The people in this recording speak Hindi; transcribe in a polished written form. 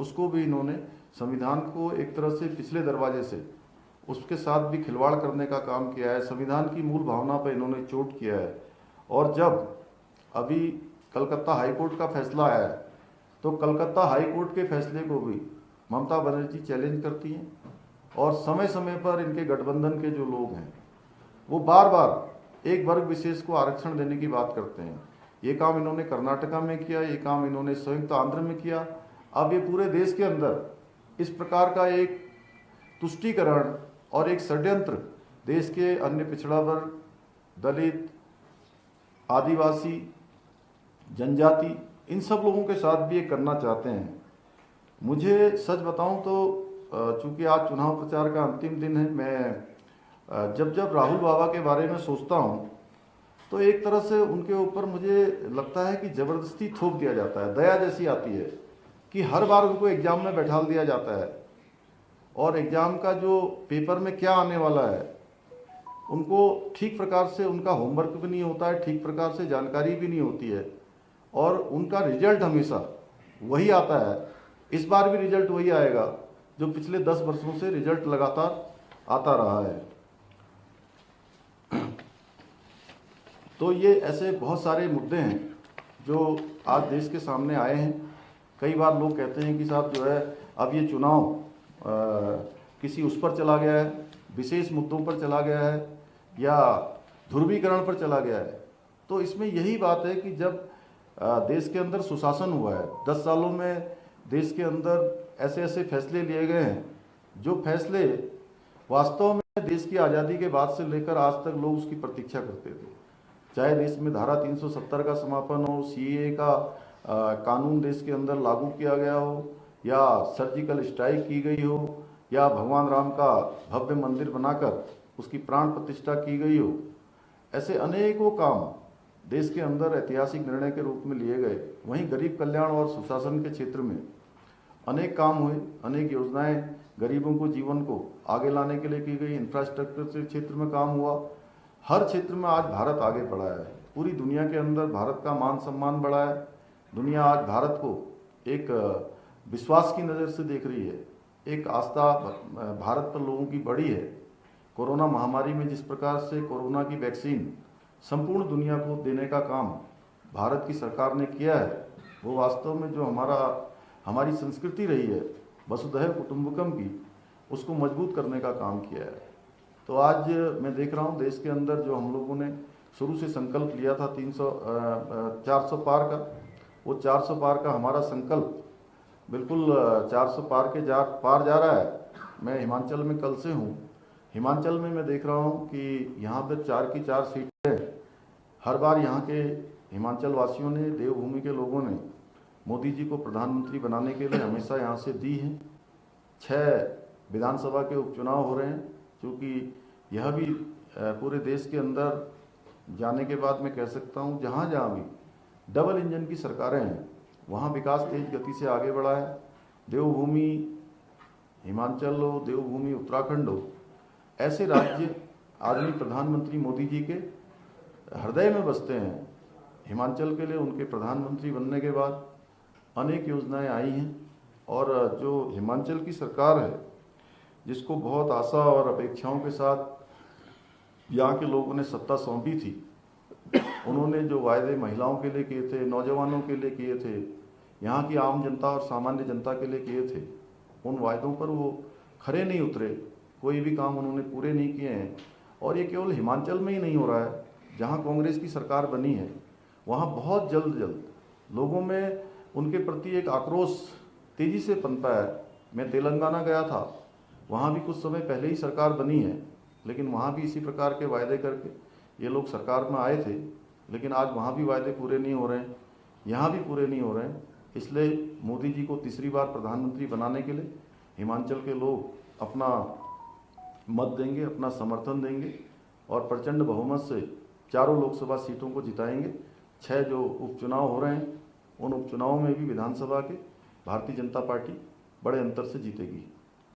उसको भी इन्होंने संविधान को एक तरह से पिछले दरवाजे से उसके साथ भी खिलवाड़ करने का काम किया है। संविधान की मूल भावना पर इन्होंने चोट किया है। और जब अभी कलकत्ता हाई कोर्ट का फैसला आया है तो कलकत्ता हाई कोर्ट के फैसले को भी ममता बनर्जी चैलेंज करती हैं और समय समय पर इनके गठबंधन के जो लोग हैं वो बार बार एक वर्ग विशेष को आरक्षण देने की बात करते हैं। ये काम इन्होंने कर्नाटका में किया, ये काम इन्होंने संयुक्त आंध्र में किया। अब ये पूरे देश के अंदर इस प्रकार का एक तुष्टीकरण और एक षड्यंत्र देश के अन्य पिछड़ा वर्ग, दलित, आदिवासी, जनजाति, इन सब लोगों के साथ भी ये करना चाहते हैं। मुझे सच बताऊं तो चूंकि आज चुनाव प्रचार का अंतिम दिन है, मैं जब राहुल बाबा के बारे में सोचता हूं तो एक तरह से उनके ऊपर मुझे लगता है कि ज़बरदस्ती थोप दिया जाता है, दया जैसी आती है कि हर बार उनको एग्ज़ाम में बैठा दिया जाता है और एग्ज़ाम का जो पेपर में क्या आने वाला है उनको ठीक प्रकार से उनका होमवर्क भी नहीं होता है, ठीक प्रकार से जानकारी भी नहीं होती है और उनका रिजल्ट हमेशा वही आता है। इस बार भी रिजल्ट वही आएगा जो पिछले 10 वर्षों से रिजल्ट लगातार आता रहा है। तो ये ऐसे बहुत सारे मुद्दे हैं जो आज देश के सामने आए हैं। कई बार लोग कहते हैं कि साहब जो है अब ये चुनाव किसी उस पर चला गया है, विशेष मुद्दों पर चला गया है या ध्रुवीकरण पर चला गया है। तो इसमें यही बात है कि जब देश के अंदर सुशासन हुआ है, 10 सालों में देश के अंदर ऐसे ऐसे फैसले लिए गए हैं जो फैसले वास्तव में देश की आज़ादी के बाद से लेकर आज तक लोग उसकी प्रतीक्षा करते थे। चाहे देश में धारा 370 का समापन हो, सीएए का कानून देश के अंदर लागू किया गया हो या सर्जिकल स्ट्राइक की गई हो या भगवान राम का भव्य मंदिर बनाकर उसकी प्राण प्रतिष्ठा की गई हो, ऐसे अनेकों काम देश के अंदर ऐतिहासिक निर्णय के रूप में लिए गए। वहीं गरीब कल्याण और सुशासन के क्षेत्र में अनेक काम हुए, अनेक योजनाएं गरीबों को जीवन को आगे लाने के लिए की गई। इंफ्रास्ट्रक्चर के क्षेत्र में काम हुआ। हर क्षेत्र में आज भारत आगे बढ़ा है। पूरी दुनिया के अंदर भारत का मान सम्मान बढ़ा है। दुनिया आज भारत को एक विश्वास की नज़र से देख रही है, एक आस्था भारत पर लोगों की बढ़ी है। कोरोना महामारी में जिस प्रकार से कोरोना की वैक्सीन संपूर्ण दुनिया को देने का काम भारत की सरकार ने किया है, वो वास्तव में जो हमारी संस्कृति रही है वसुधैव कुटुंबकम की, उसको मजबूत करने का काम किया है। तो आज मैं देख रहा हूँ देश के अंदर जो हम लोगों ने शुरू से संकल्प लिया था 400 पार का, वो 400 पार का हमारा संकल्प बिल्कुल 400 पार जा रहा है। मैं हिमाचल में कल से हूँ। हिमाचल में मैं देख रहा हूँ कि यहाँ पर 4 की 4 सीटें हर बार यहाँ के हिमाचल वासियों ने, देवभूमि के लोगों ने मोदी जी को प्रधानमंत्री बनाने के लिए हमेशा यहाँ से दी हैं। 6 विधानसभा के उपचुनाव हो रहे हैं, क्योंकि यह भी पूरे देश के अंदर जाने के बाद मैं कह सकता हूँ जहाँ जहाँ भी डबल इंजन की सरकारें हैं वहाँ विकास तेज गति से आगे बढ़ा है। देवभूमि हिमाचल हो, देवभूमि उत्तराखंड हो, ऐसे राज्य आदरणीय प्रधानमंत्री मोदी जी के हृदय में बसते हैं। हिमाचल के लिए उनके प्रधानमंत्री बनने के बाद अनेक योजनाएं आई हैं और जो हिमाचल की सरकार है, जिसको बहुत आशा और अपेक्षाओं के साथ यहाँ के लोगों ने सत्ता सौंपी थी, उन्होंने जो वायदे महिलाओं के लिए किए थे, नौजवानों के लिए किए थे, यहाँ की आम जनता और सामान्य जनता के लिए किए थे, उन वायदों पर वो खरे नहीं उतरे। कोई भी काम उन्होंने पूरे नहीं किए हैं। और ये केवल हिमाचल में ही नहीं हो रहा है, जहाँ कांग्रेस की सरकार बनी है वहाँ बहुत जल्द लोगों में उनके प्रति एक आक्रोश तेज़ी से पनपा है। मैं तेलंगाना गया था, वहाँ भी कुछ समय पहले ही सरकार बनी है, लेकिन वहाँ भी इसी प्रकार के वायदे करके ये लोग सरकार में आए थे, लेकिन आज वहाँ भी वायदे पूरे नहीं हो रहे हैं, यहाँ भी पूरे नहीं हो रहे हैं। इसलिए मोदी जी को तीसरी बार प्रधानमंत्री बनाने के लिए हिमाचल के लोग अपना मत देंगे, अपना समर्थन देंगे और प्रचंड बहुमत से चारों लोकसभा सीटों को जिताएंगे। 6 जो उपचुनाव हो रहे हैं, उन उपचुनावों में भी विधानसभा के भारतीय जनता पार्टी बड़े अंतर से जीतेगी।